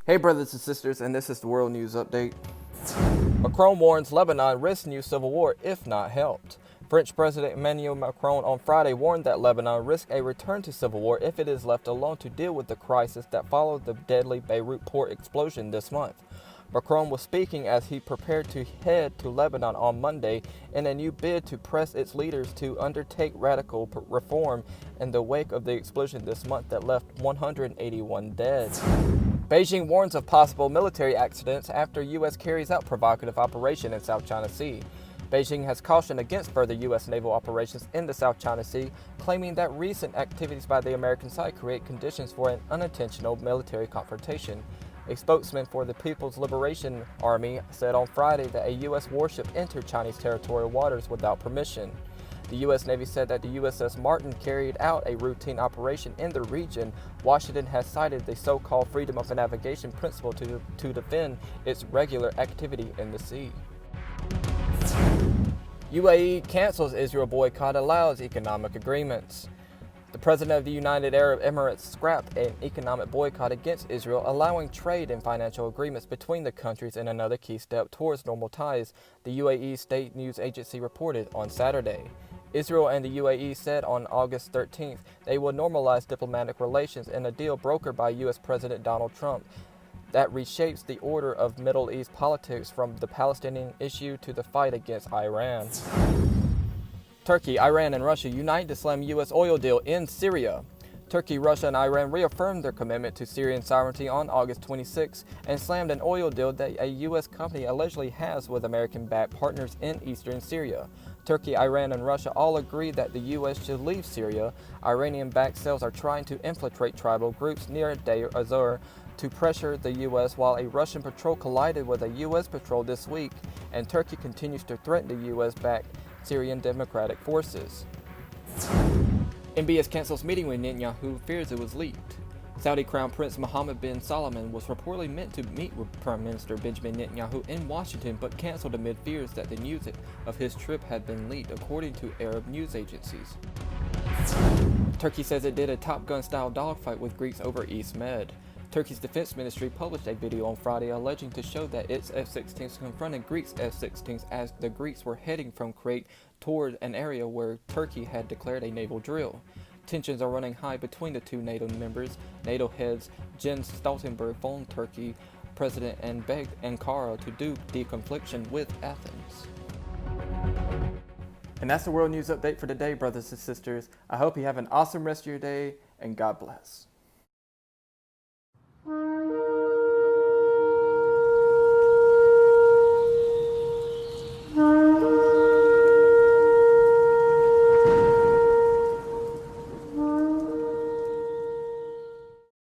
Hey brothers and sisters, and this is the World News Update. Macron warns Lebanon risks new civil war if not helped. French President Emmanuel Macron on Friday warned that Lebanon risks a return to civil war if it is left alone to deal with the crisis that followed the deadly Beirut port explosion this month. Macron was speaking as he prepared to head to Lebanon on Monday in a new bid to press its leaders to undertake radical reform in the wake of the explosion this month that left 181 dead. Beijing warns of possible military accidents after U.S. carries out provocative operation in South China Sea. Beijing has cautioned against further U.S. naval operations in the South China Sea, claiming that recent activities by the American side create conditions for an unintentional military confrontation. A spokesman for the People's Liberation Army said on Friday that a U.S. warship entered Chinese territorial waters without permission. The U.S. Navy said that the USS Martin carried out a routine operation in the region. Washington has cited the so-called freedom of navigation principle to defend its regular activity in the sea. UAE cancels Israel boycott, allows economic agreements. The President of the United Arab Emirates scrapped an economic boycott against Israel, allowing trade and financial agreements between the countries in another key step towards normal ties, the UAE state news agency reported on Saturday. Israel and the UAE said on August 13th they will normalize diplomatic relations in a deal brokered by U.S. President Donald Trump that reshapes the order of Middle East politics from the Palestinian issue to the fight against Iran. Turkey, Iran, and Russia unite to slam U.S. oil deal in Syria. Turkey, Russia, and Iran reaffirmed their commitment to Syrian sovereignty on August 26 and slammed an oil deal that a U.S. company allegedly has with American-backed partners in eastern Syria. Turkey, Iran, and Russia all agree that the U.S. should leave Syria. Iranian-backed cells are trying to infiltrate tribal groups near Deir ez-Zor to pressure the U.S., while a Russian patrol collided with a U.S. patrol this week, and Turkey continues to threaten the U.S.-backed Syrian Democratic Forces. MBS cancels meeting with Netanyahu, fears it was leaked. Saudi Crown Prince Mohammed bin Salman was reportedly meant to meet with Prime Minister Benjamin Netanyahu in Washington, but canceled amid fears that the news of his trip had been leaked, according to Arab news agencies. Turkey says it did a Top Gun-style dogfight with Greeks over East Med. Turkey's defense ministry published a video on Friday alleging to show that its F-16s confronted Greeks' F-16s as the Greeks were heading from Crete toward an area where Turkey had declared a naval drill. Tensions are running high between the two NATO members. NATO heads Jens Stoltenberg phoned Turkey president and begged Ankara to do deconfliction with Athens. And that's the World News Update for today, brothers and sisters. I hope you have an awesome rest of your day, and God bless.